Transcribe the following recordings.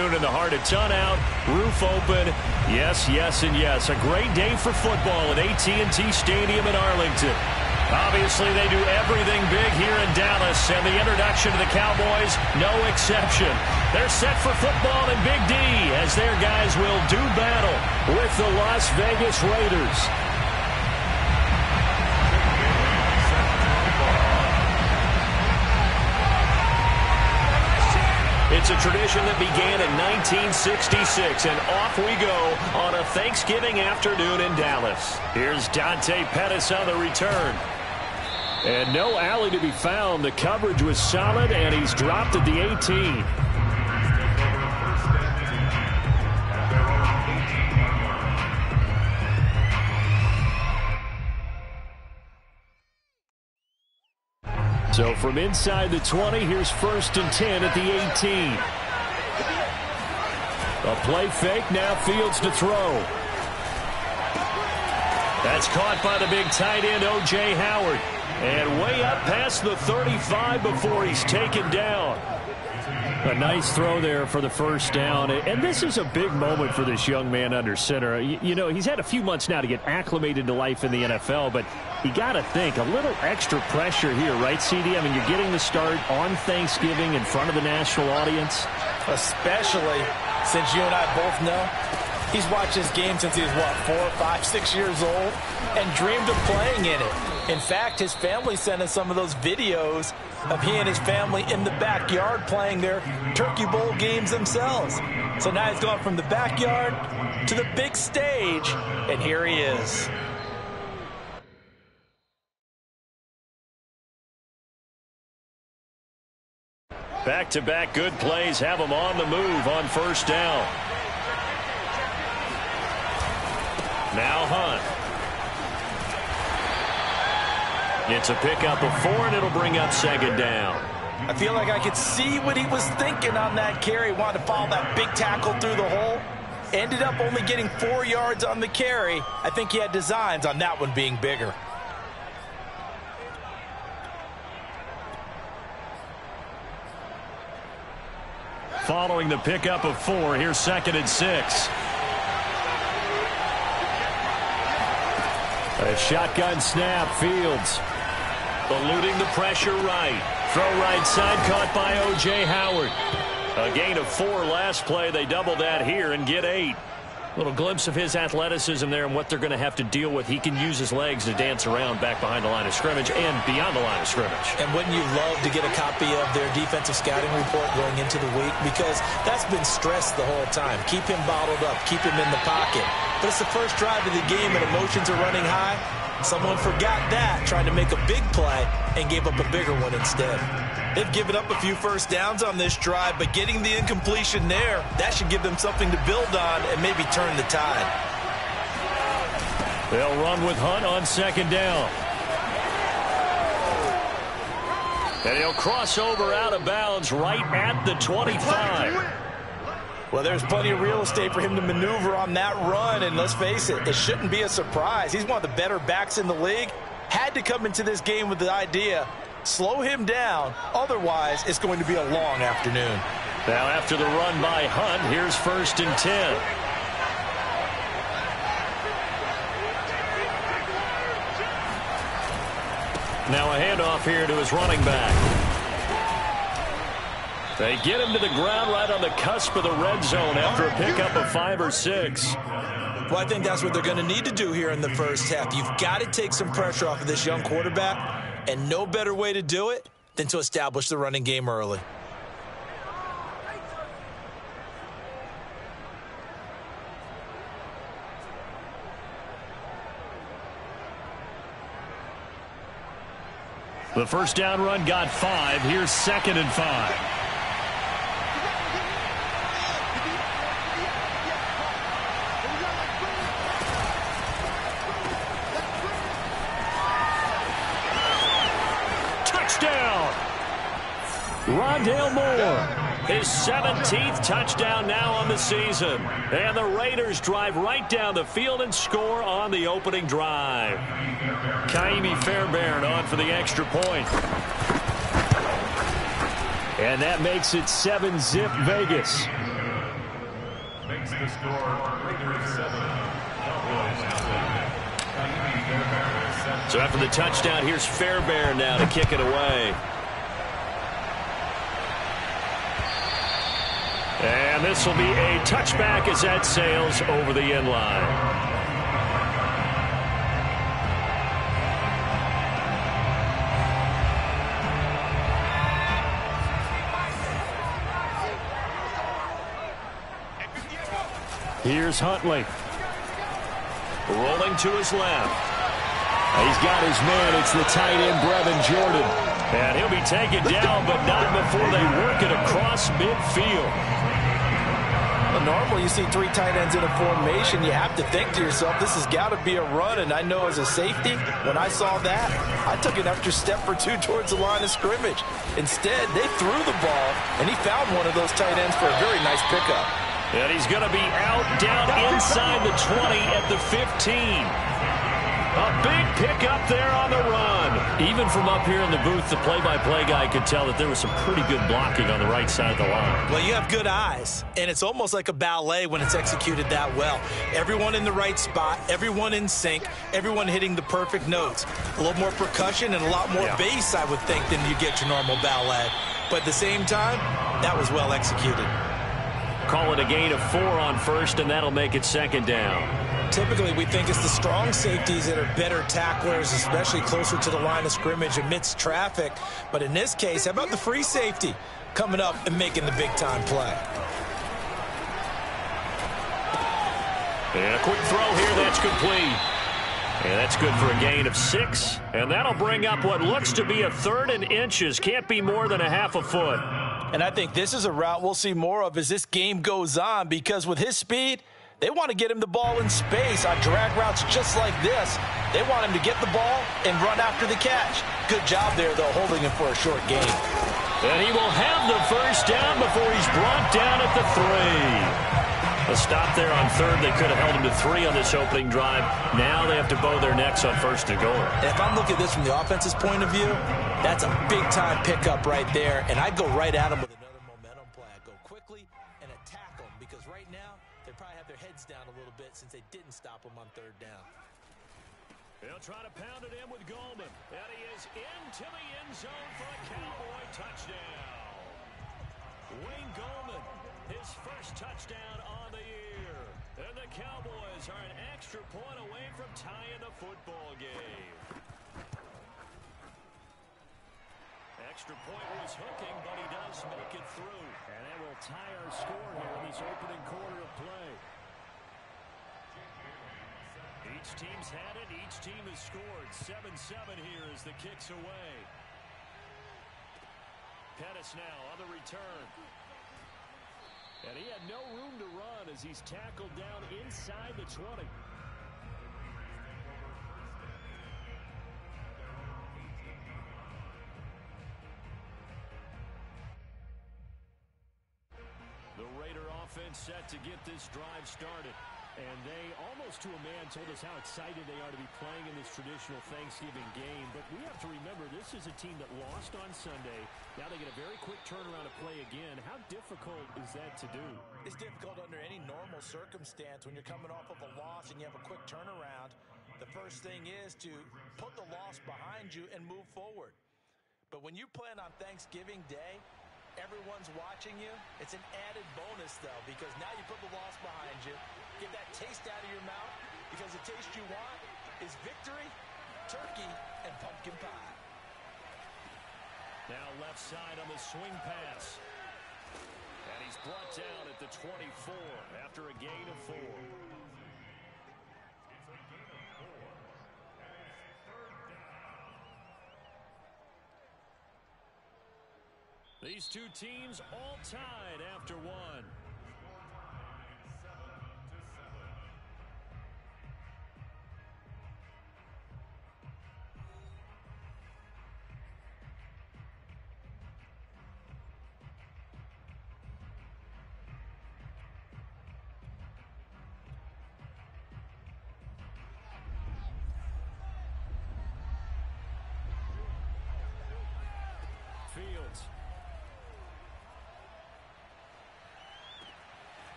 In the heart of ton out, roof open, yes, yes, and yes. A great day for football at AT&T Stadium in Arlington. Obviously, they do everything big here in Dallas, and the introduction to the Cowboys, no exception. They're set for football in Big D as their guys will do battle with the Las Vegas Raiders. It's a tradition that began in 1966, and off we go on a Thanksgiving afternoon in Dallas. Here's Dante Pettis on the return. And no alley to be found. The coverage was solid, and he's dropped at the 18. So from inside the 20, here's 1st and 10 at the 18. A play fake, now Fields to throw. That's caught by the big tight end, O.J. Howard. And way up past the 35 before he's taken down. A nice throw there for the first down. And this is a big moment for this young man under center. You know, he's had a few months now to get acclimated to life in the NFL, but you got to think a little extra pressure here, right, CD? I mean, you're getting the start on Thanksgiving in front of the national audience. Especially since you and I both know he's watched this game since he was, what, 4, 5, 6 years old and dreamed of playing in it. In fact, his family sent us some of those videos of he and his family in the backyard playing their Turkey Bowl games themselves. So now he's gone from the backyard to the big stage, and here he is. Back-to-back good plays have him on the move on first down. Now Hunt. It's a pickup of 4, and it'll bring up 2nd down. I feel like I could see what he was thinking on that carry. Wanted to follow that big tackle through the hole. Ended up only getting 4 yards on the carry. I think he had designs on that one being bigger. Following the pickup of 4, here's 2nd and 6. A shotgun snap, Fields. Eluding the pressure right. Throw right side caught by O.J. Howard. A gain of 4 last play. They double that here and get 8. Little glimpse of his athleticism there and what they're going to have to deal with. He can use his legs to dance around back behind the line of scrimmage and beyond the line of scrimmage. And wouldn't you love to get a copy of their defensive scouting report going into the week? Because that's been stressed the whole time. Keep him bottled up. Keep him in the pocket. But it's the first drive of the game and emotions are running high. Someone forgot that, tried to make a big play, and gave up a bigger one instead. They've given up a few first downs on this drive, but getting the incompletion there, that should give them something to build on and maybe turn the tide. They'll run with Hunt on 2nd down. And he'll cross over out of bounds right at the 25. Well, there's plenty of real estate for him to maneuver on that run, and let's face it, it shouldn't be a surprise. He's one of the better backs in the league. Had to come into this game with the idea, slow him down, otherwise it's going to be a long afternoon. Now after the run by Hunt, here's 1st and 10. Now a handoff here to his running back. They get him to the ground right on the cusp of the red zone after a pickup of 5 or 6. Well, I think that's what they're going to need to do here in the first half. You've got to take some pressure off of this young quarterback, and no better way to do it than to establish the running game early. The first down run got 5. Here's 2nd and 5. Rondale Moore, his 17th touchdown now on the season. And the Raiders drive right down the field and score on the opening drive. Kaimi Fairbairn on for the extra point. And that makes it 7-zip Vegas. the score, Raiders 7, Cowboys 7. So after the touchdown, here's Fairbairn now to kick it away. And this will be a touchback as that sails over the end line. Here's Huntley. Rolling to his left. He's got his man. It's the tight end, Brevin Jordan. And he'll be taken down, but not before they work it across midfield. Well, normally you see three tight ends in a formation. You have to think to yourself, this has got to be a run. And I know as a safety, when I saw that, I took an extra step or two towards the line of scrimmage. Instead, they threw the ball, and he found one of those tight ends for a very nice pickup. And he's going to be out down inside the 20 at the 15. A big pickup there on the run. Even from up here in the booth, the play-by-play guy could tell that there was some pretty good blocking on the right side of the line. Well, you have good eyes, and it's almost like a ballet when it's executed that well. Everyone in the right spot, everyone in sync, everyone hitting the perfect notes. A little more percussion and a lot more bass, I would think, than you get your normal ballet. But at the same time, that was well executed. Call it a gain of 4 on first, and that'll make it second down. Typically, we think it's the strong safeties that are better tacklers, especially closer to the line of scrimmage amidst traffic. But in this case, how about the free safety coming up and making the big-time play? And a quick throw here, that's complete. And that's good for a gain of 6. And that'll bring up what looks to be a 3rd and inches. Can't be more than a half a foot. And I think this is a route we'll see more of as this game goes on, because with his speed, they want to get him the ball in space on drag routes just like this. They want him to get the ball and run after the catch. Good job there, though, holding him for a short gain. And he will have the first down before he's brought down at the 3. A stop there on 3rd. They could have held him to 3 on this opening drive. Now they have to bow their necks on 1st and goal. And if I'm looking at this from the offense's point of view, that's a big-time pickup right there. And I'd go right at him with another momentum play. I'd go quickly and attack them, because right now they probably have their heads down a little bit since they didn't stop him on 3rd down. They'll try to pound it in with Goldman. And he is into the end zone for a Cowboy touchdown. Wayne Goldman, his first touchdown on the year. And the Cowboys are an extra point away from tying the football game. Extra point was hooking, but he does make it through. And that will tie our score here in this opening quarter of play. Each team's had it. Each team has scored. 7-7 here as the kick's away. Pettis now on the return. And he had no room to run as he's tackled down inside the 20. The Raider offense set to get this drive started. And they, almost to a man, told us how excited they are to be playing in this traditional Thanksgiving game. But we have to remember, this is a team that lost on Sunday. Now they get a very quick turnaround to play again. How difficult is that to do? It's difficult under any normal circumstance when you're coming off of a loss and you have a quick turnaround. The first thing is to put the loss behind you and move forward. But when you plan on Thanksgiving Day, everyone's watching you. It's an added bonus, though, because now you put the loss behind you. Get that taste out of your mouth, because the taste you want is victory, turkey, and pumpkin pie. Now left side on the swing pass. And he's brought down at the 24 after a gain of 4. These two teams all tied after 1. Fields.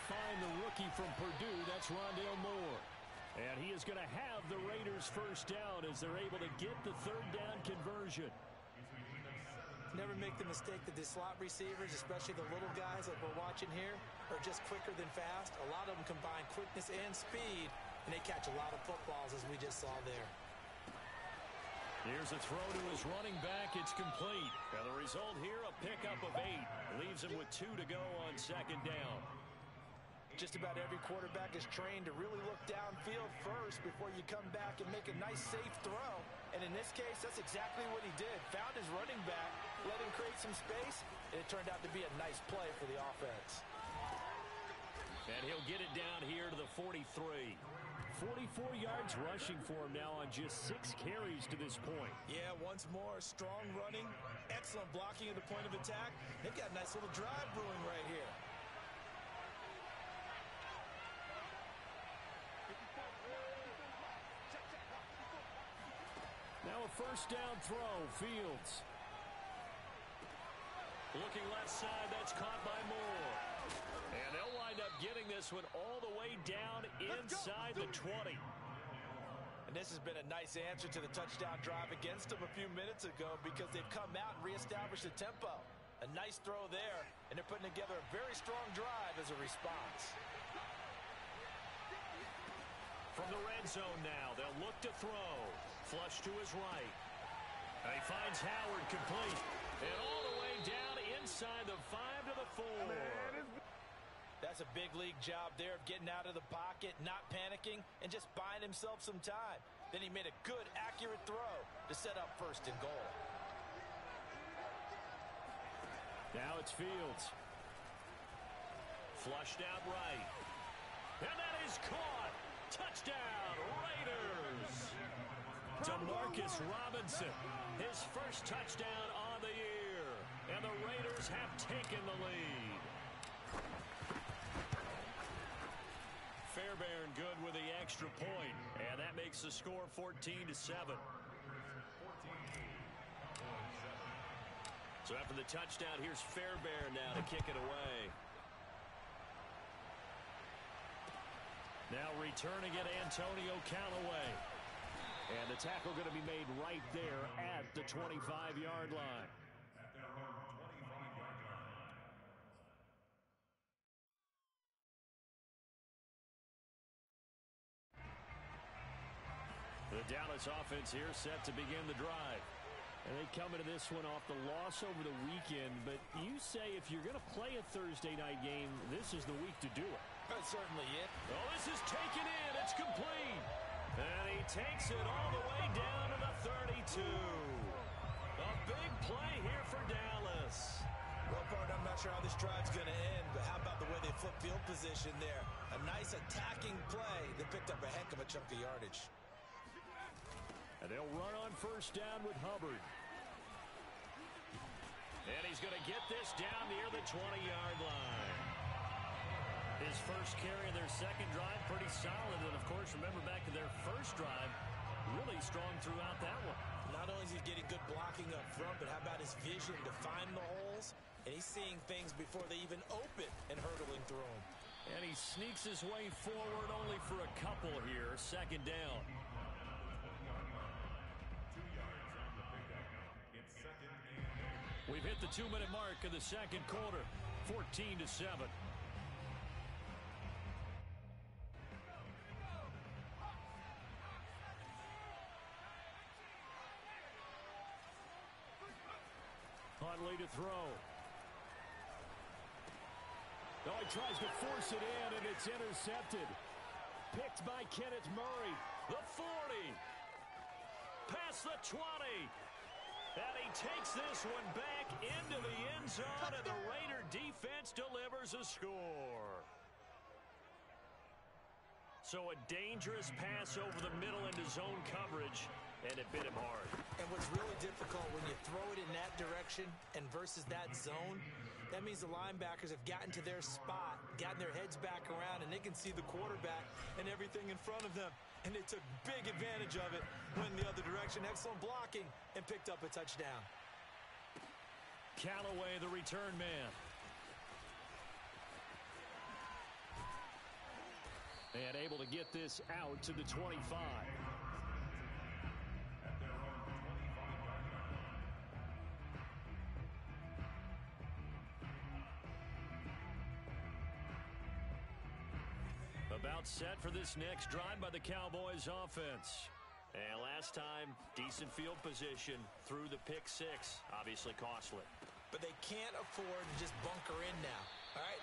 find the rookie from Purdue. That's Rondale Moore. And he is going to have the Raiders first down as they're able to get the third down conversion. Never make the mistake that the slot receivers, especially the little guys like we're watching here, are just quicker than fast. A lot of them combine quickness and speed, and they catch a lot of footballs, as we just saw there. Here's a throw to his running back. It's complete. And the result here, a pickup of 8. Leaves him with 2 to go on second down. Just about every quarterback is trained to really look downfield first before you come back and make a nice, safe throw. And in this case, that's exactly what he did. Found his running back, let him create some space, and it turned out to be a nice play for the offense. And he'll get it down here to the 43. 44 yards rushing for him now on just 6 carries to this point. Yeah, once more, strong running, excellent blocking at the point of attack. They've got a nice little drive brewing right here. Now a first down throw, Fields. Looking left side, that's caught by Moore. And they'll wind up getting this one all the way down inside the 20. And this has been a nice answer to the touchdown drive against them a few minutes ago because they've come out and reestablished the tempo. A nice throw there, and they're putting together a very strong drive as a response. From the red zone now, they'll look to throw. Flush to his right. And he finds Howard complete. And all the way down inside the 5 to the 4. That's a big league job there of getting out of the pocket, not panicking, and just buying himself some time. Then he made a good, accurate throw to set up first and goal. Now it's Fields. Flushed out right. And that is caught. Touchdown, Raiders. Demarcus Robinson, his first touchdown on the year. And the Raiders have taken the lead. Fairbairn good with the extra point, and that makes the score 14-7. So after the touchdown, here's Fairbairn now to kick it away. Now returning it, Antonio Callaway. And the tackle going to be made right there at the 25-yard line. The Dallas offense here set to begin the drive. And they come into this one off the loss over the weekend. But you say if you're going to play a Thursday night game, this is the week to do it. That's certainly it. Oh, this is taken in. It's complete. And he takes it all the way down to the 32. A big play here for Dallas. Well, Bart, I'm not sure how this drive's going to end, but how about the way they flip field position there? A nice attacking play that picked up a heck of a chunk of yardage. And they'll run on first down with Hubbard. And he's going to get this down near the 20-yard line. His first carry of their second drive, pretty solid. And, of course, remember back to their first drive, really strong throughout that one. Not only is he getting good blocking up front, but how about his vision to find the holes? And he's seeing things before they even open and hurdling through them. And he sneaks his way forward only for a couple here. Second down. 2 yards on the pickup. It's second and 8. We've hit the 2-minute mark of the second quarter. 14-7. Huntley to throw. Oh, he tries to force it in, and it's intercepted. Picked by Kenneth Murray. The 40. Past the 20. And he takes this one back into the end zone, and the Raider defense delivers a score. So a dangerous pass over the middle into zone coverage, and it bit him hard. And what's really difficult when you throw it in that direction and versus that zone, that means the linebackers have gotten to their spot, gotten their heads back around, and they can see the quarterback and everything in front of them. And they took big advantage of it, went in the other direction, excellent blocking, and picked up a touchdown. Callaway, the return man. And able to get this out to the 25. At their own 25-yard line. About set for this next drive by the Cowboys offense. And last time, decent field position through the pick six. Obviously costly. But they can't afford to just bunker in now. All right,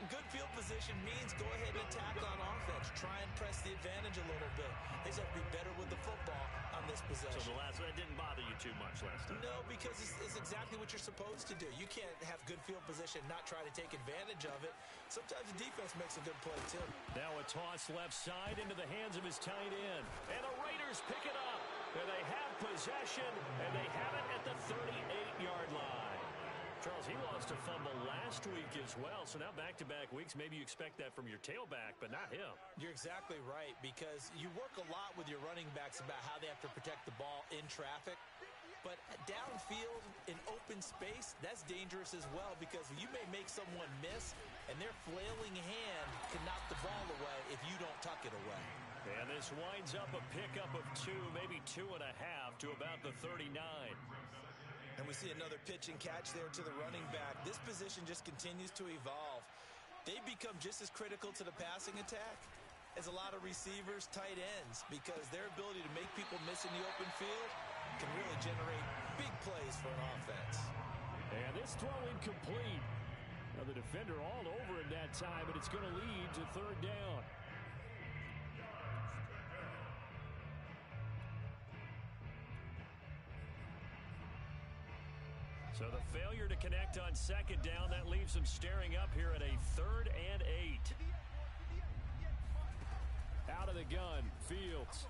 good field position means go ahead and attack on offense. Try and press the advantage a little bit. They just have to be better with the football on this possession. So that didn't bother you too much last time? No, because it's exactly what you're supposed to do. You can't have good field position, not try to take advantage of it. Sometimes the defense makes a good play, too. Now a toss left side into the hands of his tight end. And the Raiders pick it up. And they have possession, and they have it at the 38-yard line. Charles, he lost a fumble last week as well, so now back-to-back weeks, maybe you expect that from your tailback, but not him. You're exactly right, because you work a lot with your running backs about how they have to protect the ball in traffic, but downfield in open space, that's dangerous as well, because you may make someone miss, and their flailing hand can knock the ball away if you don't tuck it away. And this winds up a pickup of 2, maybe 2.5 to about the 39. And we see another pitch and catch there to the running back. This position just continues to evolve. They become just as critical to the passing attack as a lot of receivers, tight ends, because their ability to make people miss in the open field can really generate big plays for an offense. And this throw incomplete. Now the defender all over it that time, and it's going to lead to third down. So the failure to connect on second down, that leaves them staring up here at a 3rd and 8. Out of the gun, Fields.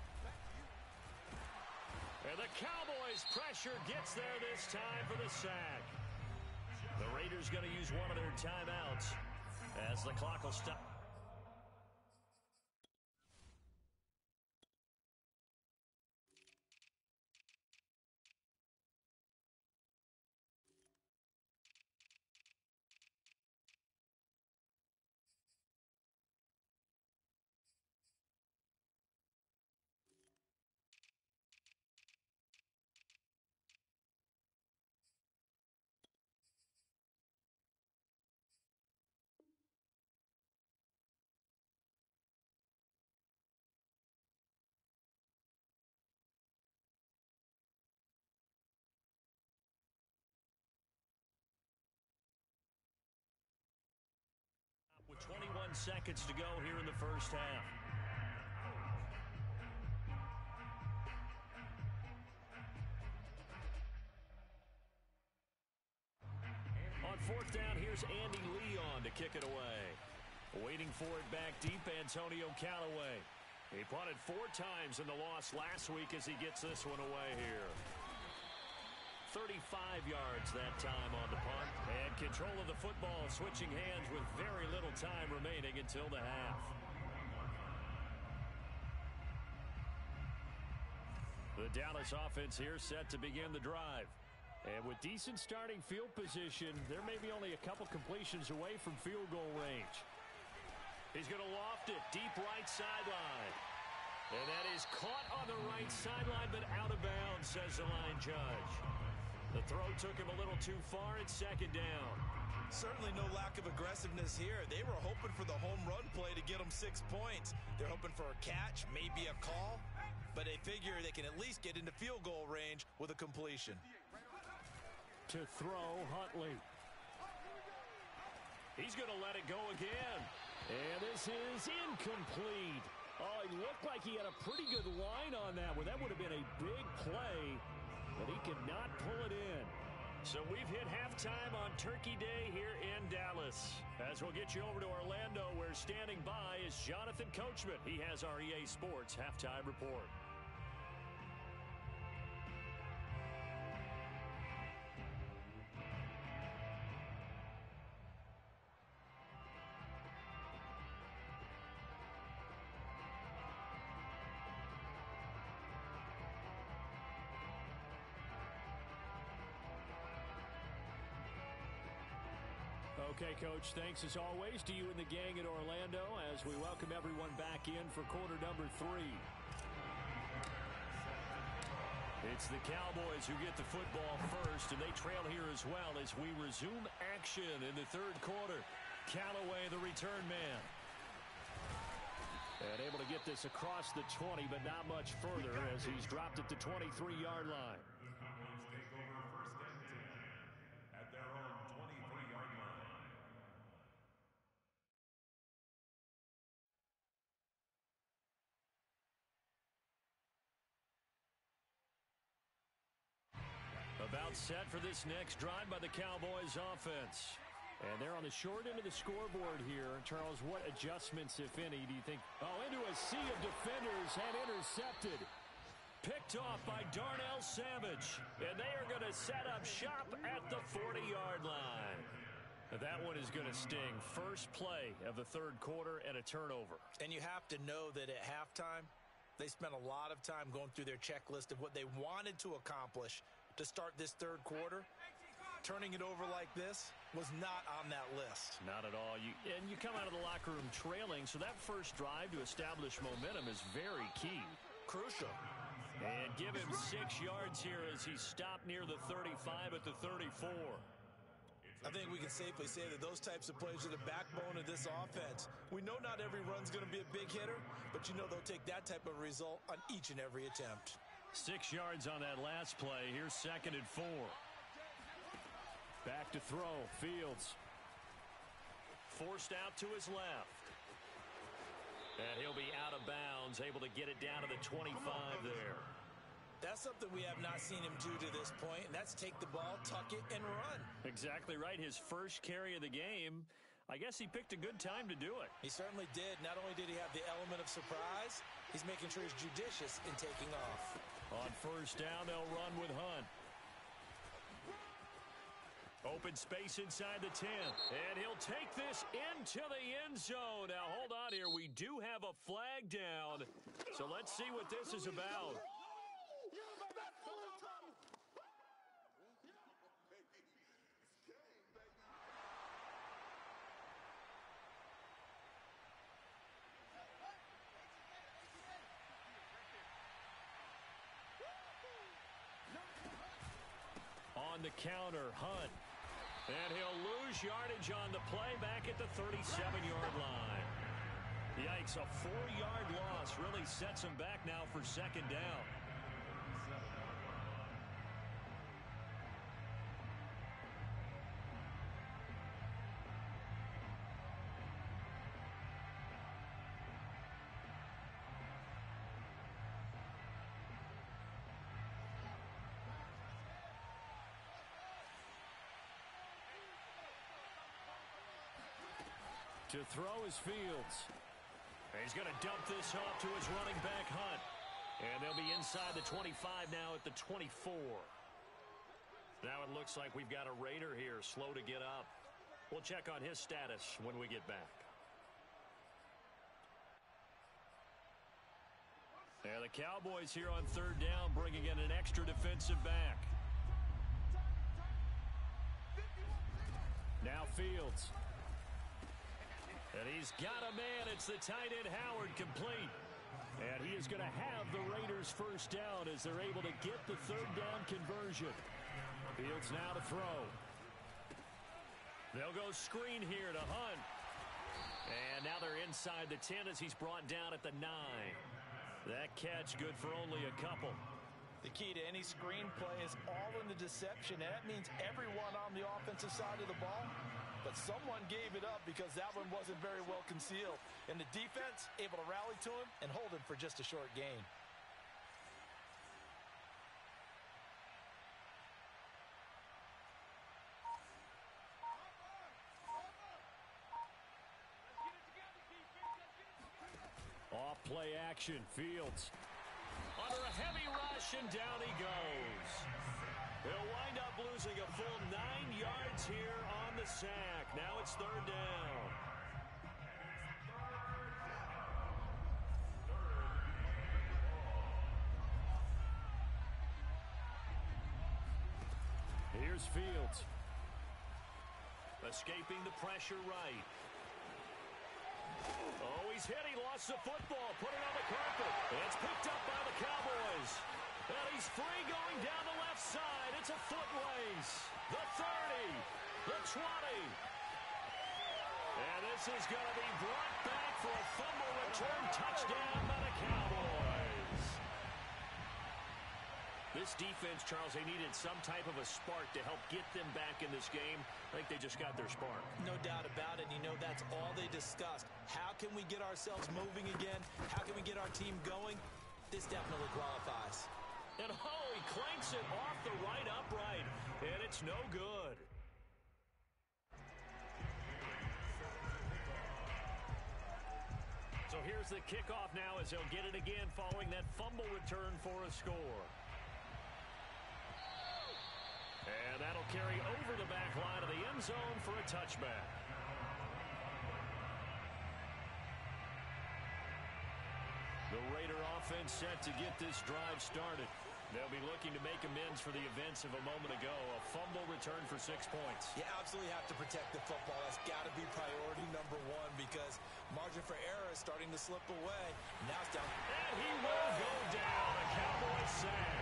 And the Cowboys' pressure gets there this time for the sack. The Raiders going to use one of their timeouts as the clock will stop. With 21 seconds to go here in the first half. On 4th down, here's Andy Leon to kick it away. Waiting for it back deep, Antonio Callaway. He punted 4 times in the loss last week as he gets this one away here. 35 yards that time on the punt. And control of the football switching hands with very little time remaining until the half. The Dallas offense here set to begin the drive. And with decent starting field position, there may be only a couple completions away from field goal range. He's going to loft it deep right sideline. And that is caught on the right sideline, but out of bounds, says the line judge. The throw took him a little too far at second down. Certainly no lack of aggressiveness here. They were hoping for the home run play to get them 6 points. They're hoping for a catch, maybe a call, but they figure they can at least get into field goal range with a completion. To throw, Huntley. He's going to let it go again. And this is incomplete. Oh, he looked like he had a pretty good line on that one. That would have been a big play, but he could not pull it in. So we've hit halftime on Turkey Day here in Dallas. As we'll get you over to Orlando, where standing by is Jonathan Coachman. He has our EA Sports halftime report. Okay, Coach, thanks as always to you and the gang at Orlando as as we welcome everyone back in for quarter number 3. It's the Cowboys who get the football first, and they trail here as well as we resume action in the third quarter. Callaway, the return man. And able to get this across the 20, but not much further as he's dropped at the 23-yard line. The Cowboys take over first and 10 at their own 23-yard line. About set for this next drive by the Cowboys offense. And they're on the short end of the scoreboard here. Charles, what adjustments, if any, do you think? Oh, into a sea of defenders and intercepted. Picked off by Darnell Savage. And they are going to set up shop at the 40-yard line. That one is going to sting. First play of the third quarter and a turnover. And you have to know that at halftime, they spent a lot of time going through their checklist of what they wanted to accomplish to start this third quarter. Turning it over like this was not on that list. Not at all. You come out of the locker room trailing, so that first drive to establish momentum is very key. Crucial. And give him 6 yards here as he stopped near the 35 at the 34. I think we can safely say that those types of plays are the backbone of this offense. We know not every run's going to be a big hitter, but you know they'll take that type of result on each and every attempt. 6 yards on that last play. Here's 2nd and 4. Back to throw. Fields. Forced out to his left. And he'll be out of bounds, able to get it down to the 25 there. That's something we have not seen him do to this point, and that's take the ball, tuck it, and run. Exactly right. His first carry of the game. I guess he picked a good time to do it. He certainly did. Not only did he have the element of surprise, he's making sure he's judicious in taking off. On first down, they'll run with Hunt. Open space inside the 10. And he'll take this into the end zone. Now, hold on here. We do have a flag down. So let's see what this is about. On the counter, Hunt. And he'll lose yardage on the play back at the 37-yard line. Yikes, a 4-yard loss really sets him back now for second down. To throw is Fields. And he's going to dump this off to his running back, Hunt. And they'll be inside the 25 now at the 24. Now it looks like we've got a Raider here, slow to get up. We'll check on his status when we get back. And the Cowboys here on third down, bringing in an extra defensive back. Now Fields. And he's got a man. It's the tight end, Howard, complete. And he is going to have the Raiders first down as they're able to get the third down conversion. Fields now to throw. They'll go screen here to Hunt. And now they're inside the 10 as he's brought down at the 9. That catch good for only a couple. The key to any screen play is all in the deception, and that means everyone on the offensive side of the ball. But someone gave it up because that one wasn't very well concealed. And the defense able to rally to him and hold him for just a short gain. Off play action, Fields. Under a heavy rush, and down he goes. He'll wind up losing a full 9 yards here on the sack. Now it's third down. Here's Fields. Escaping the pressure right. Oh, he across the football, put it on the carpet. It's picked up by the Cowboys. And he's free going down the left side. It's a foot race. The 30, the 20. And this is going to be brought back for a fumble return touchdown by the Cowboys. This defense, Charles, they needed some type of a spark to help get them back in this game. I think they just got their spark. No doubt about it. You know, that's all they discussed. How can we get ourselves moving again? How can we get our team going? This definitely qualifies. And oh, he clanks it off the right upright. And it's no good. So here's the kickoff now as he'll get it again following that fumble return for a score. And that'll carry over the back line of the end zone for a touchback. The Raider offense set to get this drive started. They'll be looking to make amends for the events of a moment ago. A fumble return for 6 points. You absolutely have to protect the football. That's got to be priority number one because margin for error is starting to slip away. Now it's down. And he will go down. A Cowboys sack.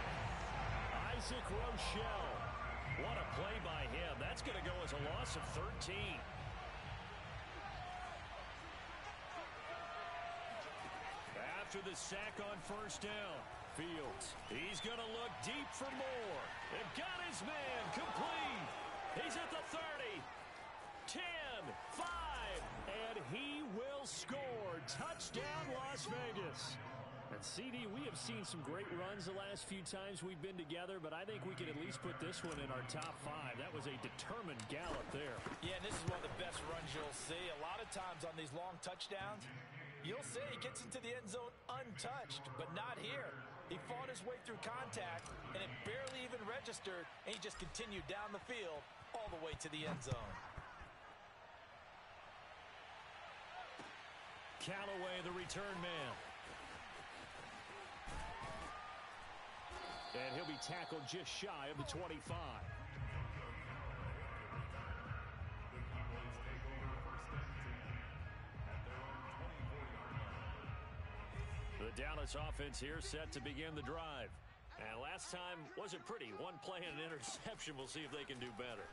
Isaac Rochelle. What a play by him. That's going to go as a loss of 13. After the sack on first down, Fields, he's going to look deep for more. They've got his man complete. He's at the 30, 10, 5, and he will score. Touchdown, Las Vegas. And CD, we have seen some great runs the last few times we've been together, but I think we can at least put this one in our top 5. That was a determined gallop there. Yeah, and this is one of the best runs you'll see. A lot of times on these long touchdowns, you'll see he gets into the end zone untouched, but not here. He fought his way through contact, and it barely even registered, and he just continued down the field all the way to the end zone. Callaway, the return man. And he'll be tackled just shy of the 25. The Cowboys take over first and 10 at their own 24-yard line. The Dallas offense here set to begin the drive. And last time wasn't pretty. One play and an interception. We'll see if they can do better.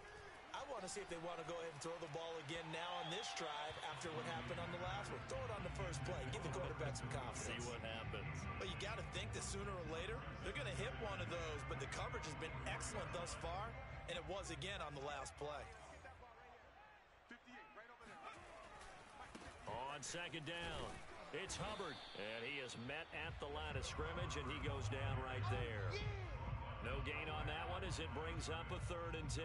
I want to see if they want to go ahead and throw the ball again now on this drive after what happened on the last one. Throw it on the first play. Give the quarterback some confidence. See what happens. But you got to think that sooner or later, they're going to hit one of those. But the coverage has been excellent thus far, and it was again on the last play. On second down, it's Hubbard. And he is met at the line of scrimmage, and he goes down right there. No gain on that one as it brings up a 3rd and 10.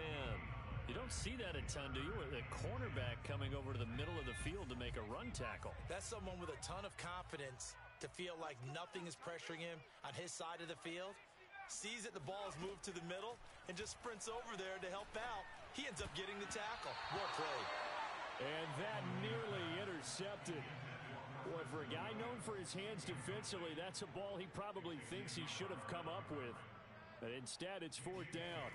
You don't see that a ton, do you? With a cornerback coming over to the middle of the field to make a run tackle. That's someone with a ton of confidence to feel like nothing is pressuring him on his side of the field. Sees that the ball is moved to the middle and just sprints over there to help out. He ends up getting the tackle. Well played. And that nearly intercepted. Boy, for a guy known for his hands defensively, that's a ball he probably thinks he should have come up with. But instead, it's 4th down.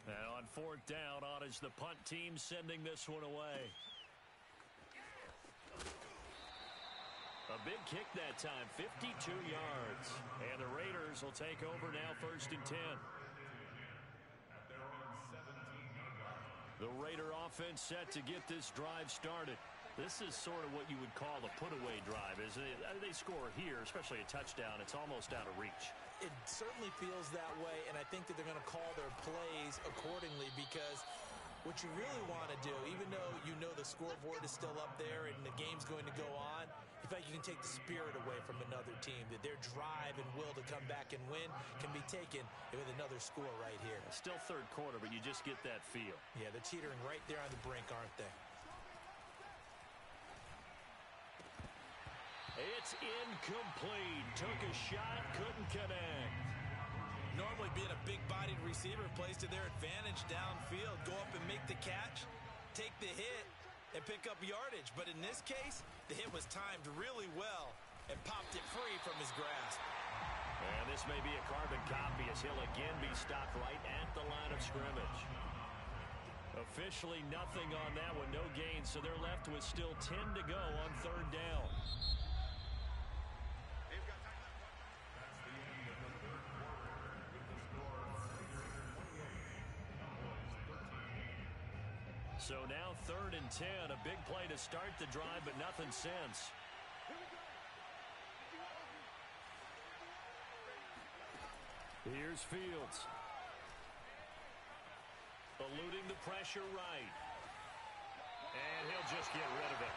And on 4th down, on is the punt team sending this one away. A big kick that time, 52 yards. And the Raiders will take over now 1st and 10. At their own 17-yard line. The Raider offense set to get this drive started. This is sort of what you would call a put-away drive, isn't it? They score here, especially a touchdown. It's almost out of reach. It certainly feels that way, and I think that they're going to call their plays accordingly because what you really want to do, even though you know the scoreboard is still up there and the game's going to go on, in fact, you can take the spirit away from another team, that their drive and will to come back and win can be taken with another score right here. Still 3rd quarter, but you just get that feel. Yeah, they're teetering right there on the brink, aren't they? It's incomplete. Took a shot, couldn't connect. Normally being a big-bodied receiver plays to their advantage downfield. Go up and make the catch, take the hit, and pick up yardage. But in this case, the hit was timed really well and popped it free from his grasp. And this may be a carbon copy as he'll again be stopped right at the line of scrimmage. Officially nothing on that one, no gain, so they're left with still 10 to go on third down. That's the end of the third quarter with the score Raiders 28, Cowboys 13. So now 3rd and 10, a big play to start the drive, but nothing since. Here's Fields. Eluding the pressure right. And he'll just get rid of it.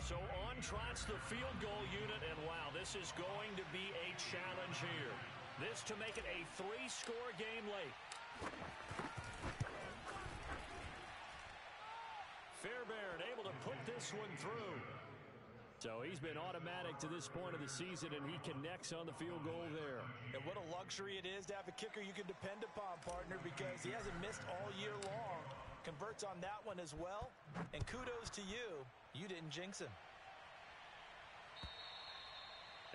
So on trots the field goal unit, and wow, this is going to be a challenge here. This to make it a 3-score game late. Fairbairn able to put this one through. So he's been automatic to this point of the season, and he connects on the field goal there. And what a luxury it is to have a kicker you can depend upon, partner, because he hasn't missed all year long. Converts on that one as well. And kudos to you. You didn't jinx him.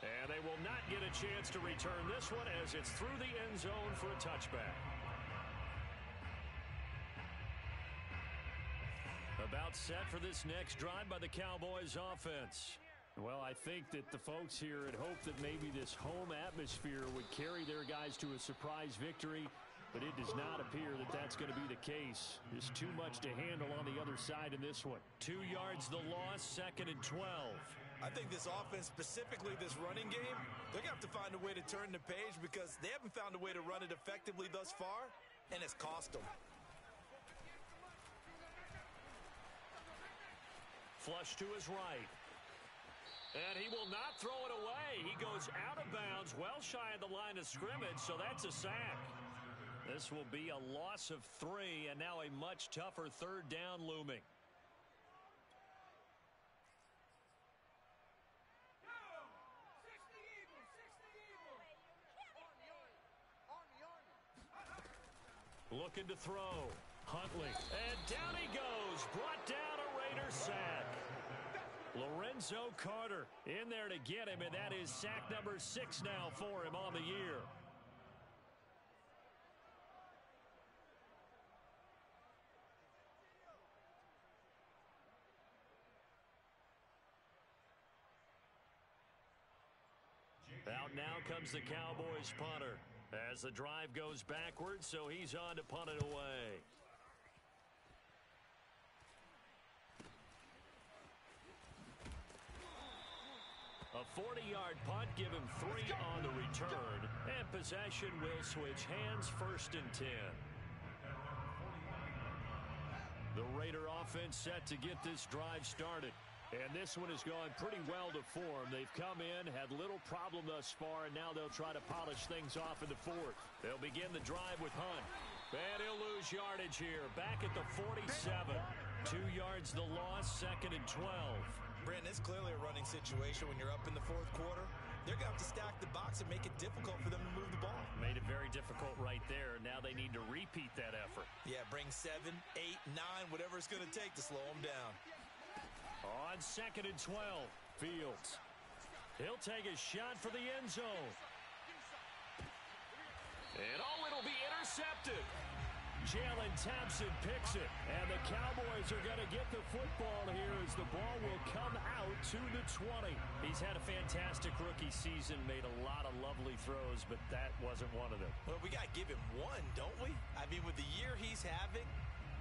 And they will not get a chance to return this one as it's through the end zone for a touchback. About set for this next drive by the Cowboys offense. Well, I think that the folks here had hoped that maybe this home atmosphere would carry their guys to a surprise victory, but it does not appear that that's going to be the case. There's too much to handle on the other side in this one. 2 yards the loss, 2nd and 12. I think this offense, specifically this running game, they're going to have to find a way to turn the page because they haven't found a way to run it effectively thus far, and it's cost them. Flush to his right. And he will not throw it away. He goes out of bounds, well shy of the line of scrimmage, so that's a sack. This will be a loss of 3, and now a much tougher 3rd down looming. Looking to throw. Huntley. And down he goes. Brought down a Raiders sack. Lorenzo Carter in there to get him, and that is sack number 6 now for him on the year. Out now comes the Cowboys punter as the drive goes backwards, so he's on to punt it away. A 40-yard punt, give him 3 on the return, and possession will switch hands, 1st and 10. The Raider offense set to get this drive started. And this one has gone pretty well to form. They've come in, had little problem thus far, and now they'll try to polish things off in the 4th. They'll begin the drive with Hunt. And he'll lose yardage here. Back at the 47. 2 yards the loss, 2nd and 12. Brandon, it's clearly a running situation when you're up in the 4th quarter. They're going to have to stack the box and make it difficult for them to move the ball. Made it very difficult right there. Now they need to repeat that effort. Yeah, bring 7, 8, 9, whatever it's going to take to slow them down. On 2nd and 12, Fields. He'll take a shot for the end zone. And it'll be intercepted. Jalen Thompson picks it. And the Cowboys are going to get the football here as the ball will come out to the 20. He's had a fantastic rookie season, made a lot of lovely throws, but that wasn't one of them. Well, we got to give him one, don't we? I mean, with the year he's having,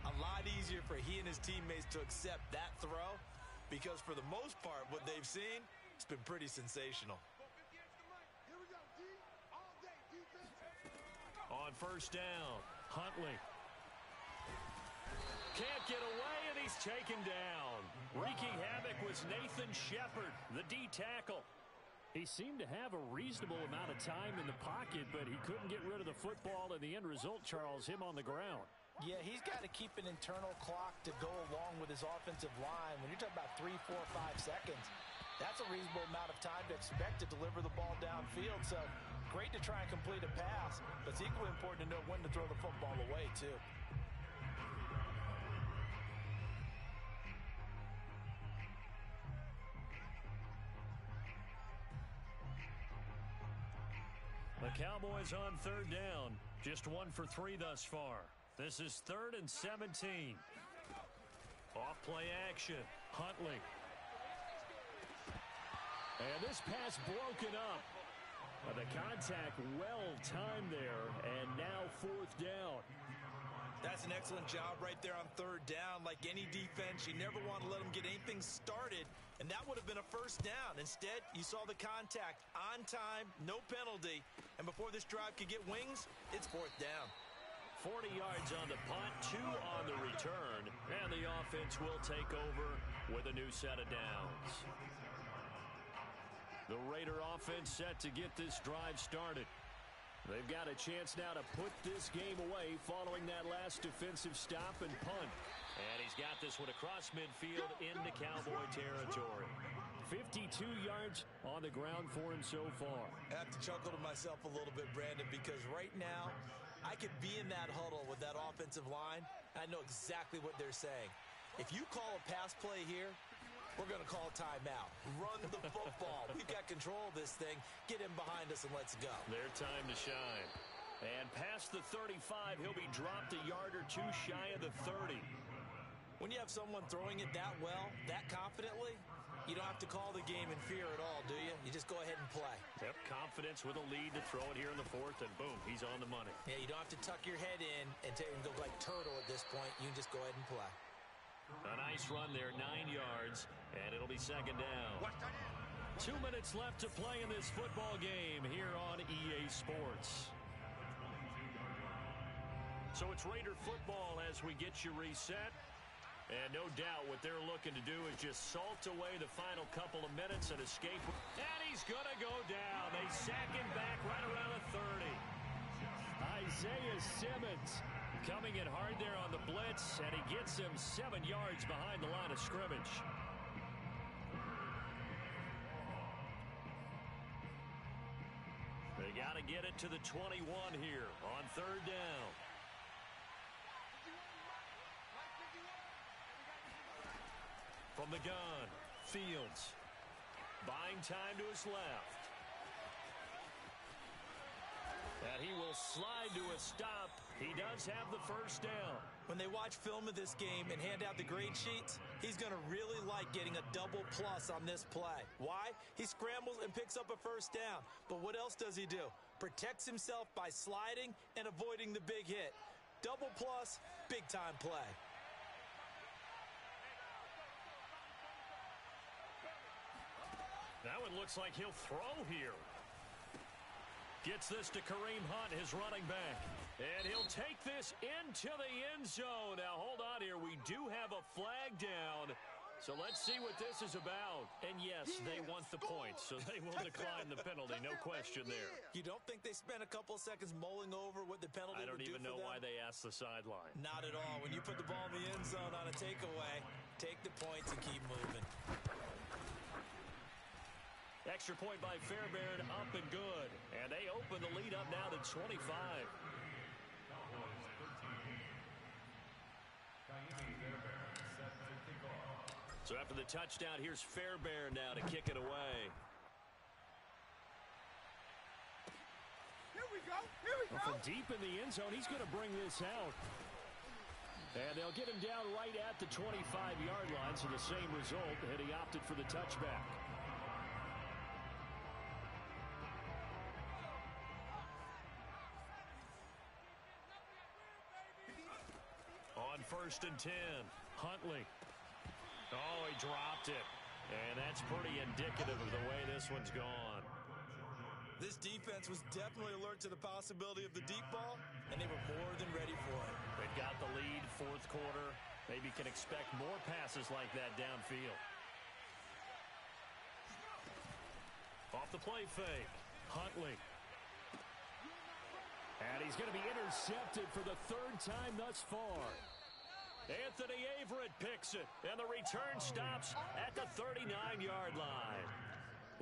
a lot easier for he and his teammates to accept that throw. Because for the most part, what they've seen, it's been pretty sensational. On 1st down, Huntley. Can't get away, and he's taken down. Wreaking havoc was Nathan Shepard, the D-tackle. He seemed to have a reasonable amount of time in the pocket, but he couldn't get rid of the football, and the end result, Charles, him on the ground. Yeah, he's got to keep an internal clock to go along with his offensive line. When you're talking about 3, 4, 5 seconds, that's a reasonable amount of time to expect to deliver the ball downfield. So great to try and complete a pass, but it's equally important to know when to throw the football away, too. Cowboys on third down. Just 1 for 3 thus far. This is 3rd and 17. Off play action. Huntley. And this pass broken up. The contact well timed there, and now 4th down. That's an excellent job right there on 3rd down. Like any defense, you never want to let them get anything started, and that would have been a 1st down. Instead, you saw the contact on time, no penalty, and before this drive could get wings, it's 4th down. 40 yards on the punt, 2 on the return, and the offense will take over with a new set of downs. The Raider offense set to get this drive started. They've got a chance now to put this game away following that last defensive stop and punt. And he's got this one across midfield into Cowboy territory. 52 yards on the ground for him so far. I have to chuckle to myself a little bit, Brandon, because right now I could be in that huddle with that offensive line. I know exactly what they're saying. If you call a pass play here, we're going to call a timeout. Run the football. We've got control of this thing. Get him behind us and let's go. Their time to shine. And past the 35, he'll be dropped a yard or 2 shy of the 30. When you have someone throwing it that well, that confidently, you don't have to call the game in fear at all, do you? You just go ahead and play. Yep, confidence with a lead to throw it here in the 4th, and boom, he's on the money. Yeah, you don't have to tuck your head in and go like turtle at this point. You can just go ahead and play. A nice run there, 9 yards, and it'll be 2nd down. 2 minutes left to play in this football game here on EA Sports. So it's Raider football as we get you reset. And no doubt what they're looking to do is just salt away the final couple of minutes and escape. And he's going to go down. They sack him back right around the 30. Isaiah Simmons coming in hard there on the blitz, and he gets him 7 yards behind the line of scrimmage. They got to get it to the 21 here on 3rd down. From the gun, Fields. Buying time to his left. And he will slide to a stop. He does have the 1st down. When they watch film of this game and hand out the grade sheets, he's going to really like getting a double plus on this play. Why? He scrambles and picks up a 1st down. But what else does he do? Protects himself by sliding and avoiding the big hit. Double plus, big time play. Now it looks like he'll throw here. Gets this to Kareem Hunt, his running back. And he'll take this into the end zone. Now, hold on here. We do have a flag down. So let's see what this is about. And, yes, they want the points, so they will decline the penalty. No question there. You don't think they spent a couple of seconds mulling over what the penalty would do for them? I don't even know why they asked the sideline. Not at all. When you put the ball in the end zone on a takeaway, take the points and keep moving. Extra point by Fairbairn, up and good. And they open the lead up now to 25. So after the touchdown, here's Fairbairn now to kick it away. Here we go. Here we go. Well, from deep in the end zone, he's going to bring this out. And they'll get him down right at the 25-yard line, so the same result, and he opted for the touchback. On 1st and 10, Huntley. Oh, he dropped it. And that's pretty indicative of the way this one's gone. This defense was definitely alert to the possibility of the deep ball, and they were more than ready for it. They've got the lead, 4th quarter. Maybe can expect more passes like that downfield. Off the play fake, Huntley. And he's going to be intercepted for the 3rd time thus far. Anthony Averett picks it, and the return stops at the 39-yard line.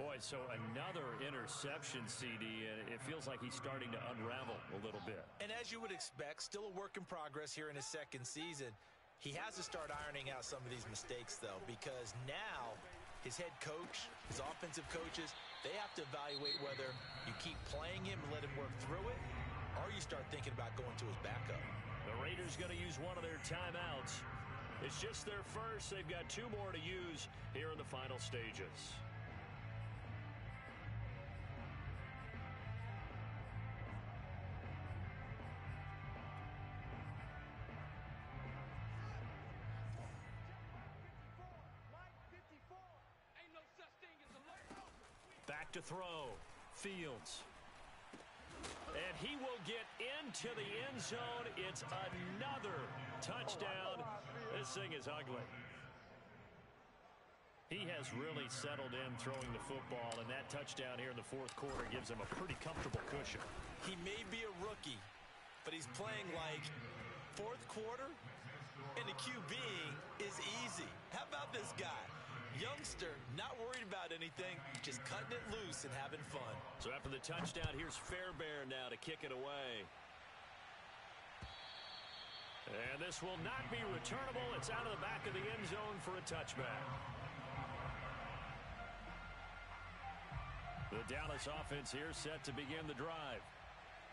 Boy, so another interception, CD, and it feels like he's starting to unravel a little bit. And as you would expect, still a work in progress here in his 2nd season. He has to start ironing out some of these mistakes, though, because now his head coach, his offensive coaches, they have to evaluate whether you keep playing him and let him work through it, or you start thinking about going to his backup. The Raiders going to use one of their timeouts. It's just their first. They've got 2 more to use here in the final stages. Back to throw. Fields. And he will get into the end zone. It's another touchdown. This thing is ugly. He has really settled in throwing the football, and that touchdown here in the fourth quarter gives him a pretty comfortable cushion. He may be a rookie, but he's playing like fourth quarter, and the QB is easy. How about this guy? Youngster, not worried about anything, just cutting it loose and having fun. So after the touchdown, here's Fairbairn now to kick it away. And this will not be returnable. It's out of the back of the end zone for a touchback. The Dallas offense here set to begin the drive.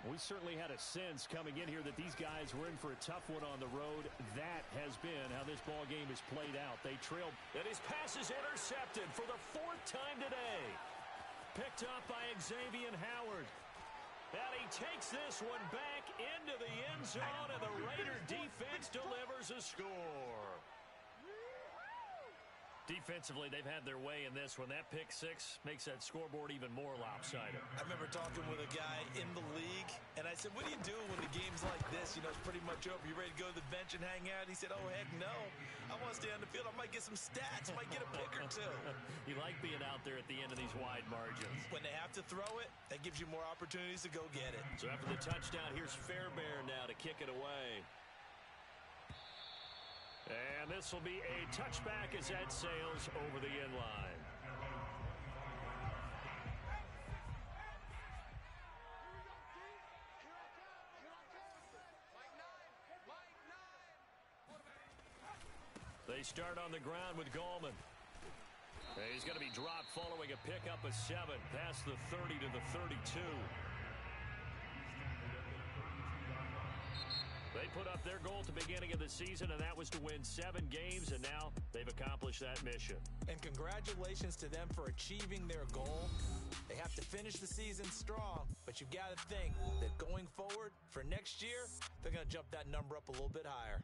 We certainly had a sense coming in here that these guys were in for a tough one on the road. That has been how this ball game has played out. They trailed, and his pass is intercepted for the 4th time today. Picked up by Xavier Howard. And he takes this one back into the end zone, and the Raider defense delivers a score. Defensively, they've had their way in this one. That pick 6 makes that scoreboard even more lopsided. I remember talking with a guy in the league, and I said, what do you do when the game's like this? You know, it's pretty much over. You ready to go to the bench and hang out? He said, oh, heck no. I want to stay on the field. I might get some stats. I might get a pick or 2. You like being out there at the end of these wide margins. When they have to throw it, that gives you more opportunities to go get it. So after the touchdown, here's Fairbairn now to kick it away. And this will be a touchback as that sails over the end line. They start on the ground with Gallman. And he's going to be dropped following a pickup of 7 past the 30 to the 32. They put up their goal at the beginning of the season, and that was to win 7 games, and now they've accomplished that mission. And congratulations to them for achieving their goal. They have to finish the season strong, but you've got to think that going forward for next year, they're going to jump that number up a little bit higher.